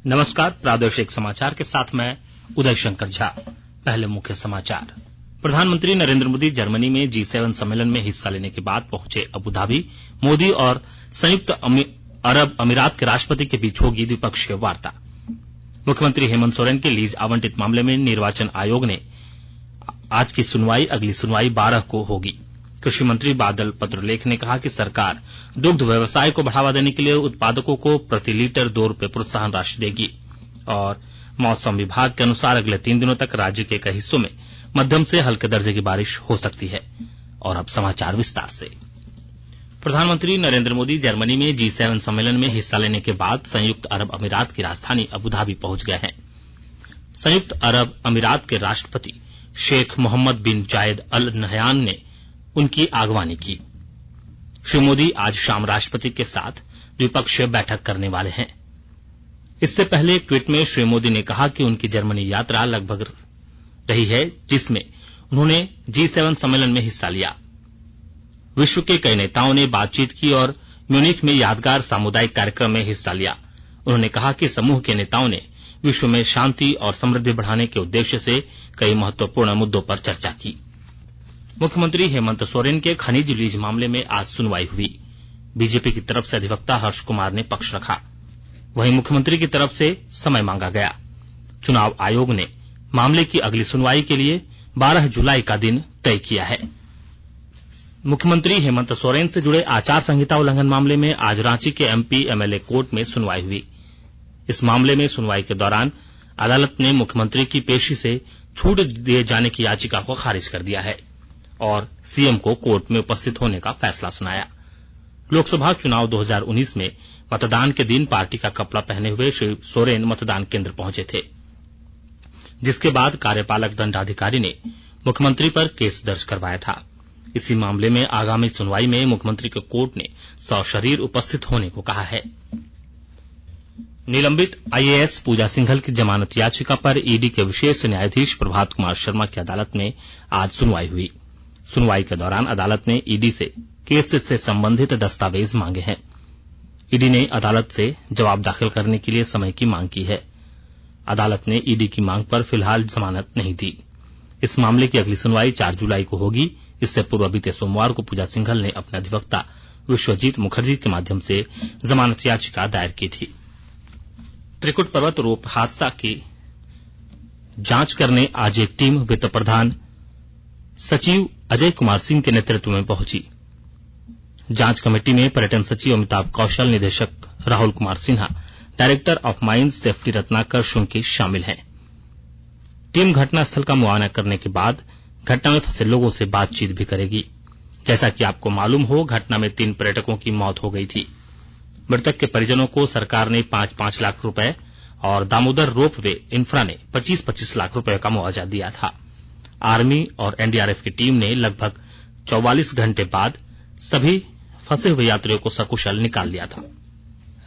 नमस्कार, प्रादेशिक समाचार के साथ मैं उदय शंकर झा। पहले मुख्य समाचार। प्रधानमंत्री नरेंद्र मोदी जर्मनी में G7 सम्मेलन में हिस्सा लेने के बाद पहुंचे अबुधाबी। मोदी और संयुक्त अरब अमीरात के राष्ट्रपति के बीच होगी द्विपक्षीय वार्ता। मुख्यमंत्री हेमंत सोरेन के लीज आवंटित मामले में निर्वाचन आयोग ने आज की सुनवाई, अगली सुनवाई 12 को होगी। कृषि मंत्री बादल पत्रलेख ने कहा कि सरकार दुग्ध व्यवसाय को बढ़ावा देने के लिए उत्पादकों को प्रति लीटर 2 रुपये प्रोत्साहन राशि देगी। और मौसम विभाग के अनुसार अगले 3 दिनों तक राज्य के कई हिस्सों में मध्यम से हल्के दर्जे की बारिश हो सकती है। और अब समाचार विस्तार से। प्रधानमंत्री नरेंद्र मोदी जर्मनी में G7 सम्मेलन में हिस्सा लेने के बाद संयुक्त अरब अमीरात की राजधानी अबुधाबी पहुंच गए हैं। संयुक्त अरब अमीरात के राष्ट्रपति शेख मोहम्मद बिन जायद अल नहयान ने उनकी आगवानी की। श्री मोदी आज शाम राष्ट्रपति के साथ द्विपक्षीय बैठक करने वाले हैं। इससे पहले एक ट्वीट में श्री मोदी ने कहा कि उनकी जर्मनी यात्रा लगभग रही है, जिसमें उन्होंने G7 सम्मेलन में हिस्सा लिया। विश्व के कई नेताओं ने बातचीत की और म्यूनिख में यादगार सामुदायिक कार्यक्रम में हिस्सा लिया। उन्होंने कहा कि समूह के नेताओं ने विश्व में शांति और समृद्धि बढ़ाने के उद्देश्य से कई महत्वपूर्ण मुद्दों पर चर्चा की। मुख्यमंत्री हेमंत सोरेन के खनिज लीज मामले में आज सुनवाई हुई। बीजेपी की तरफ से अधिवक्ता हर्ष कुमार ने पक्ष रखा, वहीं मुख्यमंत्री की तरफ से समय मांगा गया। चुनाव आयोग ने मामले की अगली सुनवाई के लिए 12 जुलाई का दिन तय किया है। मुख्यमंत्री हेमंत सोरेन से जुड़े आचार संहिता उल्लंघन मामले में आज रांची के MP MLA कोर्ट में सुनवाई हुई। इस मामले में सुनवाई के दौरान अदालत ने मुख्यमंत्री की पेशी से छूट दिए जाने की याचिका को खारिज कर दिया है और सीएम को कोर्ट में उपस्थित होने का फैसला सुनाया। लोकसभा चुनाव 2019 में मतदान के दिन पार्टी का कपड़ा पहने हुए श्री सोरेन मतदान केंद्र पहुंचे थे, जिसके बाद कार्यपालक दंडाधिकारी ने मुख्यमंत्री पर केस दर्ज करवाया था। इसी मामले में आगामी सुनवाई में मुख्यमंत्री को कोर्ट ने सशरीर उपस्थित होने को कहा है। निलंबित IAS पूजा सिंघल की जमानत याचिका पर ईडी के विशेष न्यायाधीश प्रभात कुमार शर्मा की अदालत में आज सुनवाई हुई। सुनवाई के दौरान अदालत ने ईडी से केस से संबंधित दस्तावेज मांगे हैं। ईडी ने अदालत से जवाब दाखिल करने के लिए समय की मांग की है। अदालत ने ईडी की मांग पर फिलहाल जमानत नहीं दी। इस मामले की अगली सुनवाई 4 जुलाई को होगी। इससे पूर्व बीते सोमवार को पूजा सिंघल ने अपने अधिवक्ता विश्वजीत मुखर्जी के माध्यम से जमानत याचिका दायर की थी। त्रिकुट पर्वत रोप हादसा की जांच करने आज एक टीम वित्त प्रधान सचिव अजय कुमार सिंह के नेतृत्व में पहुंची। जांच कमेटी में पर्यटन सचिव अमिताभ कौशल, निदेशक Rahul Kumar Sinha, director of mines safety Ratnakar Shunki शामिल हैं। टीम घटनास्थल का मुआयना करने के बाद घटना में फंसे लोगों से बातचीत भी करेगी। जैसा कि आपको मालूम हो, घटना में 3 पर्यटकों की मौत हो गई थी। मृतक के परिजनों को सरकार ने 5-5 लाख रुपए और दामोदर रोप वे इंफ्रा ने 25-25 लाख रुपए का मुआवजा दिया था। आर्मी और NDRF की टीम ने लगभग 44 घंटे बाद सभी फंसे हुए यात्रियों को सकुशल निकाल लिया था।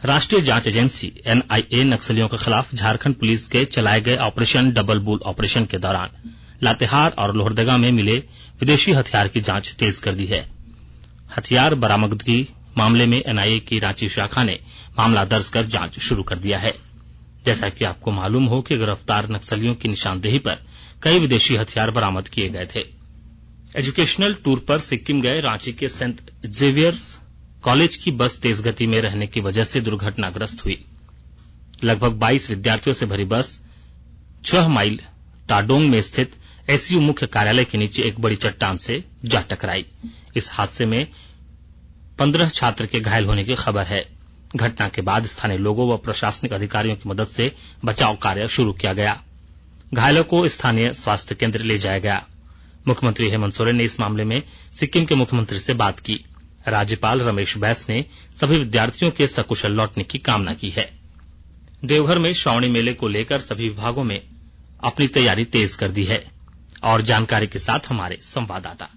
राष्ट्रीय जांच एजेंसी NIA नक्सलियों के खिलाफ झारखंड पुलिस के चलाए गए ऑपरेशन डबल बुल ऑपरेशन के दौरान लातेहार और लोहरदगा में मिले विदेशी हथियार की जांच तेज कर दी है। हथियार बरामदगी मामले में NIA की रांची शाखा ने मामला दर्ज कर जांच शुरू कर दिया है। जैसा कि आपको मालूम हो कि गिरफ्तार नक्सलियों की निशानदेही पर कई विदेशी हथियार बरामद किए गए थे। एजुकेशनल टूर पर सिक्किम गए रांची के सेंट जेवियर्स कॉलेज की बस तेज गति में रहने की वजह से दुर्घटनाग्रस्त हुई। लगभग 22 विद्यार्थियों से भरी बस 6 माइल टाडोंग में स्थित SU मुख्य कार्यालय के नीचे एक बड़ी चट्टान से जा टकराई। इस हादसे में 15 छात्र के घायल होने की खबर है। घटना के बाद स्थानीय लोगों व प्रशासनिक अधिकारियों की मदद से बचाव कार्य शुरू किया गया। घायलों को स्थानीय स्वास्थ्य केंद्र ले जाया गया। मुख्यमंत्री हेमंत सोरेन ने इस मामले में सिक्किम के मुख्यमंत्री से बात की। राज्यपाल रमेश बैस ने सभी विद्यार्थियों के सकुशल लौटने की कामना की है। देवघर में श्रावणी मेले को लेकर सभी विभागों में अपनी तैयारी तेज कर दी है। और जानकारी के साथ हमारे संवाददाता।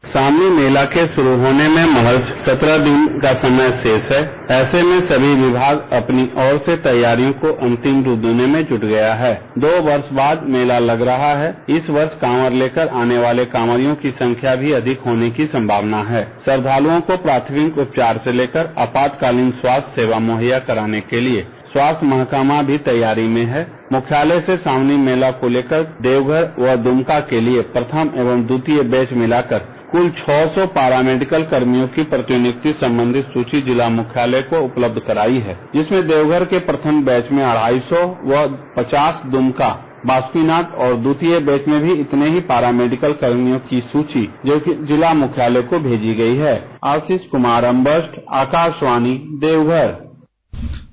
श्रावणी मेला के शुरू होने में महज 17 दिन का समय शेष है। ऐसे में सभी विभाग अपनी ओर से तैयारियों को अंतिम रूप देने में जुट गया है। 2 वर्ष बाद मेला लग रहा है। इस वर्ष कांवर लेकर आने वाले कांवरियों की संख्या भी अधिक होने की संभावना है। श्रद्धालुओं को प्राथमिक उपचार से लेकर आपातकालीन स्वास्थ्य सेवा मुहैया कराने के लिए स्वास्थ्य महकमा भी तैयारी में है। मुख्यालय से सावनी मेला को लेकर देवघर व दुमका के लिए प्रथम एवं द्वितीय बैच मिलाकर कुल 600 पैरामेडिकल कर्मियों की प्रतिनियुक्ति संबंधित सूची जिला मुख्यालय को उपलब्ध कराई है, जिसमें देवघर के प्रथम बैच में 250 व 50 दुमका, बासुकीनाथ और द्वितीय बैच में भी इतने ही पैरामेडिकल कर्मियों की सूची जो कि जिला मुख्यालय को भेजी गई है। आशीष कुमार अम्बस्ट, आकाशवाणी, देवघर।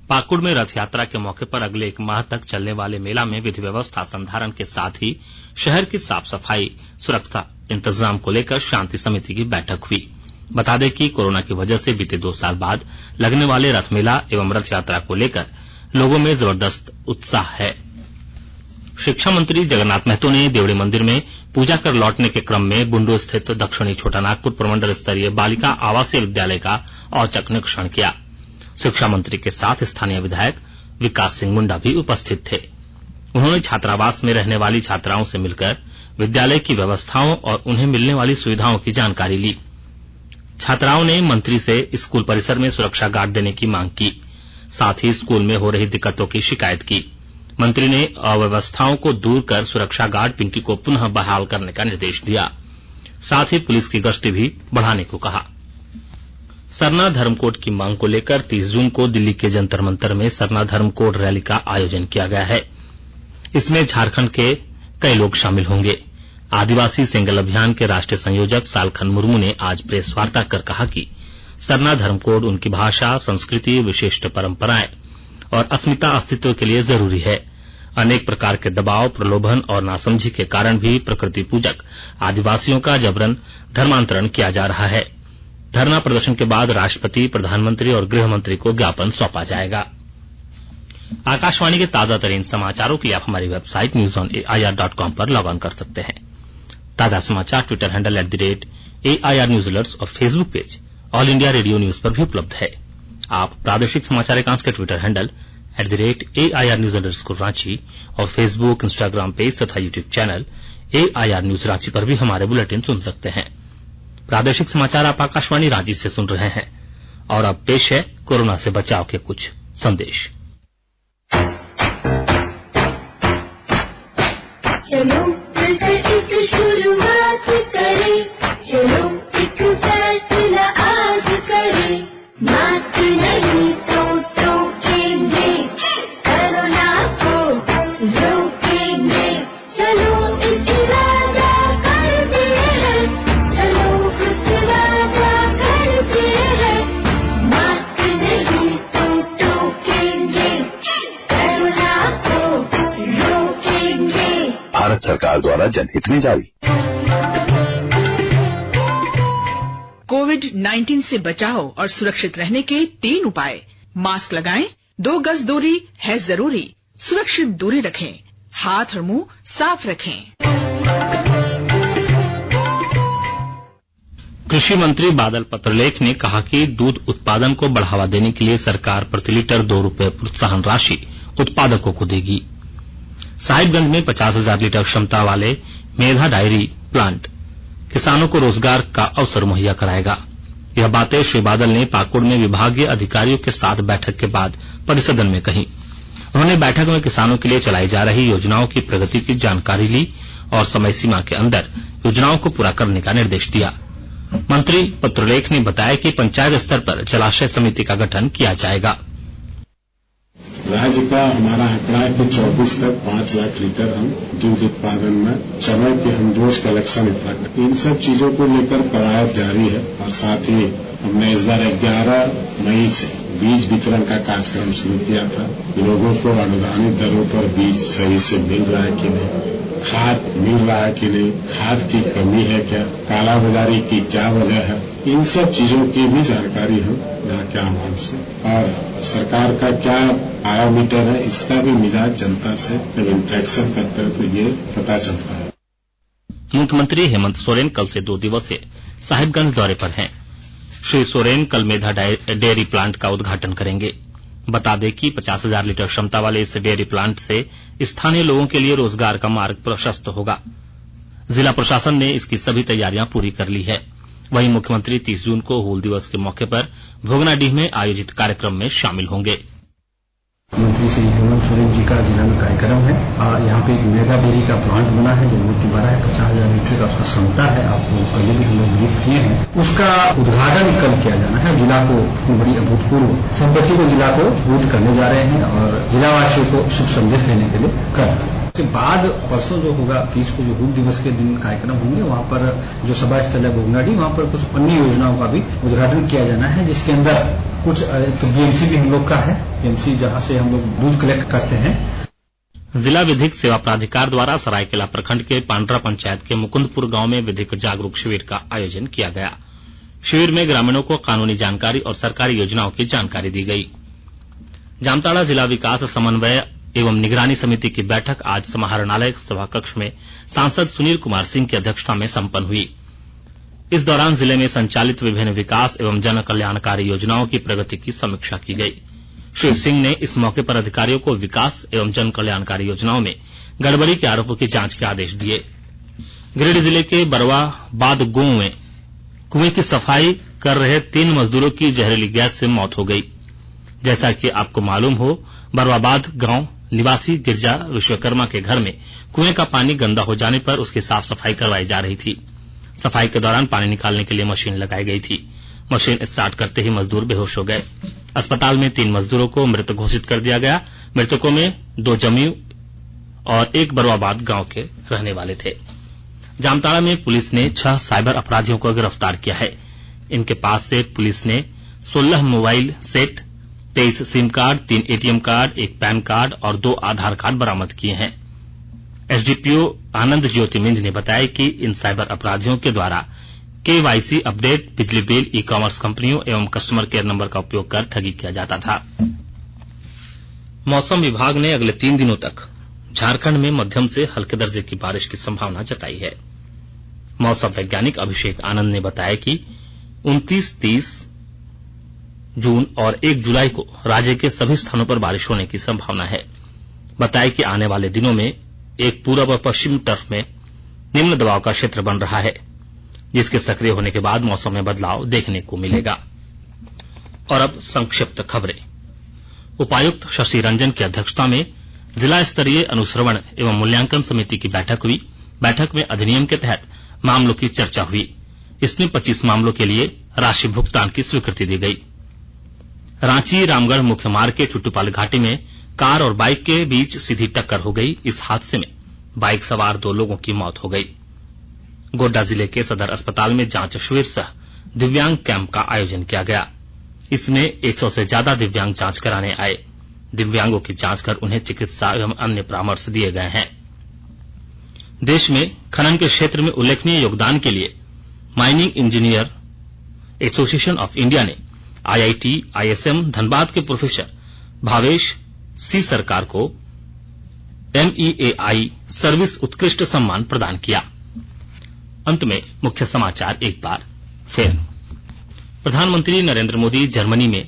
पाकुड़ में रथ यात्रा के मौके पर अगले 1 माह तक चलने वाले मेला में विधि व्यवस्था संधारण के साथ ही शहर की साफ सफाई, सुरक्षा इंतजाम को लेकर शांति समिति की बैठक हुई। बता दें कि कोरोना की वजह से बीते 2 साल बाद लगने वाले रथ मेला एवं रथ यात्रा को लेकर लोगों में जबरदस्त उत्साह है। शिक्षा मंत्री जगन्नाथ महतो ने देवड़ी मंदिर में पूजा कर लौटने के क्रम में बुंडू स्थित दक्षिणी छोटानागपुर प्रमंडल स्तरीय बालिका आवासीय विद्यालय का औचक निरीक्षण किया। शिक्षा मंत्री के साथ स्थानीय विधायक विकास सिंह मुंडा भी उपस्थित थे। उन्होंने छात्रावास में रहने वाली छात्राओं से मिलकर विद्यालय की व्यवस्थाओं और उन्हें मिलने वाली सुविधाओं की जानकारी ली। छात्राओं ने मंत्री से स्कूल परिसर में सुरक्षा गार्ड देने की मांग की, साथ ही स्कूल में हो रही दिक्कतों की शिकायत की। मंत्री ने अव्यवस्थाओं को दूर कर सुरक्षा गार्ड पिंकी को पुनः बहाल करने का निर्देश दिया। साथ ही पुलिस की गश्ती भी बढ़ाने को कहा। सरना धर्मकोड की मांग को लेकर 30 जून को दिल्ली के जंतर मंतर में सरना धर्मकोड रैली का आयोजन किया गया है। इसमें झारखंड के कई लोग शामिल होंगे। आदिवासी सेंगल अभियान के राष्ट्रीय संयोजक सालखन मुर्मू ने आज प्रेस वार्ता कर कहा कि सरना धर्मकोड उनकी भाषा, संस्कृति, विशिष्ट परंपराएं और अस्मिता अस्तित्व के लिए जरूरी है। अनेक प्रकार के दबाव, प्रलोभन और नासमझी के कारण भी प्रकृति पूजक आदिवासियों का जबरन धर्मांतरण किया जा रहा है। धरना प्रदर्शन के बाद राष्ट्रपति, प्रधानमंत्री और गृह मंत्री को ज्ञापन सौंपा जाएगा। आकाशवाणी के ताजा तरीन समाचारों के लिए आप हमारी वेबसाइट newsonair.com पर लॉग ऑन कर सकते हैं। ताजा समाचार Twitter handle @AIR News Alerts और Facebook page all India radio news पर भी उपलब्ध है। आप प्रादेशिक समाचार एकांश के Twitter handle @AIR News Alerts Ranchi और फेसबुक, इंस्टाग्राम पेज तथा YouTube channel AIR News Ranchi पर भी हमारे बुलेटिन सुन सकते हैं। प्रादेशिक समाचार आप आकाशवाणी रांची से सुन रहे हैं और अब पेश है कोरोना से बचाव के कुछ संदेश। चलो मिलकर एक शुरुआत करें, चलो एक फैसला आज करें, मास्क नहीं तो टोकेंगे, कोरोना को रोकेंगे, चलो एक इरादा करते हैं, चलो कुछ वादा करते हैं, मास्क नहीं तो टोकेंगे, कोरोना को रोकेंगे। भारत सरकार द्वारा जनहित में जारी। कोविड-19 से बचाव और सुरक्षित रहने के 3 उपाय। मास्क लगाएं, 2 गज दूरी है जरूरी, सुरक्षित दूरी रखें, हाथ और मुंह साफ रखें। कृषि मंत्री बादल पत्रलेख ने कहा कि दूध उत्पादन को बढ़ावा देने के लिए सरकार प्रति लीटर 2 रुपये प्रोत्साहन राशि उत्पादकों को देगी। साहिबगंज में 50,000 लीटर क्षमता वाले मेधा डायरी प्लांट किसानों को रोजगार का अवसर मुहैया कराएगा। यह बातें श्री बादल ने पाकुड़ में विभागीय अधिकारियों के साथ बैठक के बाद परिसदन में कही। उन्होंने बैठक में किसानों के लिए चलाई जा रही योजनाओं की प्रगति की जानकारी ली और समय सीमा के अंदर योजनाओं को पूरा करने का निर्देश दिया। मंत्री पत्रलेख ने बताया कि पंचायत स्तर पर जलाशय समिति का गठन किया जाएगा। राज्य का हमारा आंकड़ा है कि 24 तक 5 लाख लीटर हम दूध उत्पादन में समय पे हम रोज कलेक्शन इतना करते। इन सब चीजों को लेकर कवायद जारी है और साथ ही हमने इस बार 11 मई से बीज वितरण का कार्यक्रम शुरू किया था। लोगों को अनुदानित दरों पर बीज सही से मिल रहा है कि नहीं, खाद मिल रहा है कि नहीं, खाद की कमी है क्या, कालाबाजारी की क्या वजह है, इन सब चीजों की भी जानकारी हम यहाँ के आवाम से और सरकार का क्या पैरामीटर है इसका भी मिजाज जनता से जब इंटरेक्शन करते हैं तो ये पता चलता है। मुख्यमंत्री हेमंत सोरेन कल से 2 दिवसीय साहिबगंज दौरे पर हैं। श्री सोरेन कल मेधा डेयरी प्लांट का उद्घाटन करेंगे। बता दें कि 50,000 लीटर क्षमता वाले इस डेयरी प्लांट से स्थानीय लोगों के लिए रोजगार का मार्ग प्रशस्त होगा। जिला प्रशासन ने इसकी सभी तैयारियां पूरी कर ली है। वहीं मुख्यमंत्री 30 जून को हूल दिवस के मौके पर भोगनाडीह में आयोजित कार्यक्रम में शामिल होंगे। मंत्री श्री हेमंत सोरेन जी का जिला में कार्यक्रम है और यहाँ पे एक मेगा डेयरी का प्लांट बना है जो बहुत बड़ा है, 50,000 लीटर का उसका क्षमता है। आपको पहले भी हम लोग ब्रीफ किए हैं। उसका उद्घाटन कल किया जाना है। जिला को बड़ी अभूतपूर्व संपत्ति को जिला को बूट करने जा रहे हैं और जिलावासियों को शुभ संदेश देने के लिए कर रहे हैं। उसके बाद परसों जो होगा 30 को जो हुल दिवस के दिन कार्यक्रम होंगे, वहाँ पर जो सभा स्थल है बोगनाडी, वहाँ पर कुछ अन्य योजनाओं का भी उद्घाटन किया जाना है, जिसके अंदर कुछ तो बीएमसी भी हम लोग का है, बीएमसी जहाँ से हम लोग दूध कलेक्ट करते हैं। जिला विधिक सेवा प्राधिकार द्वारा सरायकेला प्रखंड के पांड्रा पंचायत के मुकुंदपुर गांव में विधिक जागरूक शिविर का आयोजन किया गया। शिविर में ग्रामीणों को कानूनी जानकारी और सरकारी योजनाओं की जानकारी दी गई। जामताड़ा जिला विकास समन्वय एवं निगरानी समिति की बैठक आज समाहरणालय सभा कक्ष में सांसद सुनील कुमार सिंह की अध्यक्षता में संपन्न हुई। इस दौरान जिले में संचालित विभिन्न विकास एवं जन कल्याणकारी योजनाओं की प्रगति की समीक्षा की गई। श्री सिंह ने इस मौके पर अधिकारियों को विकास एवं जन कल्याणकारी योजनाओं में गड़बड़ी के आरोपों की जांच के आदेश दिए। गिरिडीह जिले के बरवाबाद गांव में कुएं की सफाई कर रहे 3 मजदूरों की जहरीली गैस से मौत हो गई। जैसा कि आपको मालूम हो, बरवाबाद गांव निवासी गिरजा विश्वकर्मा के घर में कुएं का पानी गंदा हो जाने पर उसकी साफ सफाई करवाई जा रही थी। सफाई के दौरान पानी निकालने के लिए मशीन लगाई गई थी। मशीन स्टार्ट करते ही मजदूर बेहोश हो गए। अस्पताल में 3 मजदूरों को मृत घोषित कर दिया गया। मृतकों में 2 जमुई और 1 बरवाबाद गांव के रहने वाले थे। जामताड़ा में पुलिस ने 6 साइबर अपराधियों को गिरफ्तार किया है। इनके पास से पुलिस ने 16 mobile set, 23 SIM card, 3 ATM card, 1 pan card और 2 आधार कार्ड बरामद किए हैं। एसडीपीओ आनंद ज्योति मिंज ने बताया कि इन साइबर अपराधियों के द्वारा केवाईसी अपडेट, बिजली बिल, ई कॉमर्स कंपनियों एवं कस्टमर केयर नंबर का उपयोग कर ठगी किया जाता था। मौसम विभाग ने अगले 3 दिनों तक झारखंड में मध्यम से हल्के दर्जे की बारिश की संभावना जताई है। मौसम वैज्ञानिक अभिषेक आनंद ने बताया कि 29, 30 जून और 1 जुलाई को राज्य के सभी स्थानों पर बारिश होने की संभावना है। बताया कि आने वाले दिनों में एक पूरब और पश्चिम तरफ में निम्न दबाव का क्षेत्र बन रहा है, जिसके सक्रिय होने के बाद मौसम में बदलाव देखने को मिलेगा। और अब संक्षिप्त खबरें। उपायुक्त शशि रंजन की अध्यक्षता में जिला स्तरीय अनुश्रवण एवं मूल्यांकन समिति की बैठक हुई। बैठक में अधिनियम के तहत मामलों की चर्चा हुई। इसमें 25 मामलों के लिए राशि भुगतान की स्वीकृति दी गई। रांची रामगढ़ मुख्य मार्ग के चुट्टूपाल घाटी में कार और बाइक के बीच सीधी टक्कर हो गई। इस हादसे में बाइक सवार 2 लोगों की मौत हो गई। गोड्डा जिले के सदर अस्पताल में जांच शिविर सह दिव्यांग कैंप का आयोजन किया गया। इसमें 100 से ज्यादा दिव्यांग जांच कराने आए। दिव्यांगों की जांच कर उन्हें चिकित्सा एवं अन्य परामर्श दिए गए हैं। देश में खनन के क्षेत्र में उल्लेखनीय योगदान के लिए mining engineer association of India ने आईआईटी आईएसएम धनबाद के प्रोफेसर भावेश सी सरकार को MEAI सर्विस उत्कृष्ट सम्मान प्रदान किया। अंत में मुख्य समाचार एक बार फिर। प्रधानमंत्री नरेंद्र मोदी जर्मनी में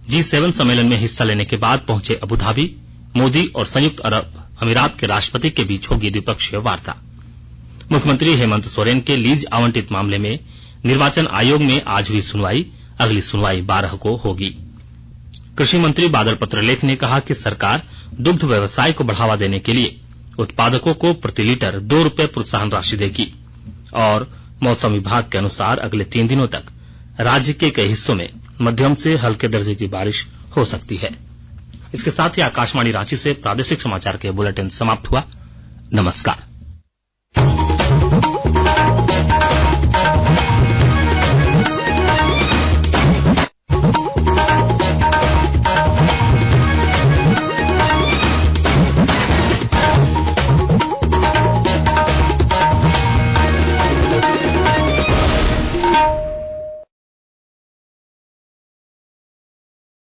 G7 सम्मेलन में हिस्सा लेने के बाद पहुंचे अबुधाबी। मोदी और संयुक्त अरब अमीरात के राष्ट्रपति के बीच होगी द्विपक्षीय वार्ता। मुख्यमंत्री हेमंत सोरेन के लीज आवंटित मामले में निर्वाचन आयोग में आज हुई सुनवाई। अगली सुनवाई 12 को होगी। कृषि मंत्री बादल पत्रलेख ने कहा कि सरकार दुग्ध व्यवसाय को बढ़ावा देने के लिए उत्पादकों को प्रति लीटर 2 रुपये प्रोत्साहन राशि देगी। और मौसम विभाग के अनुसार अगले 3 दिनों तक राज्य के कई हिस्सों में मध्यम से हल्के दर्जे की बारिश हो सकती है। इसके साथ ही आकाशवाणी रांची से प्रादेशिक समाचार के बुलेटिन समाप्त हुआ। नमस्कार।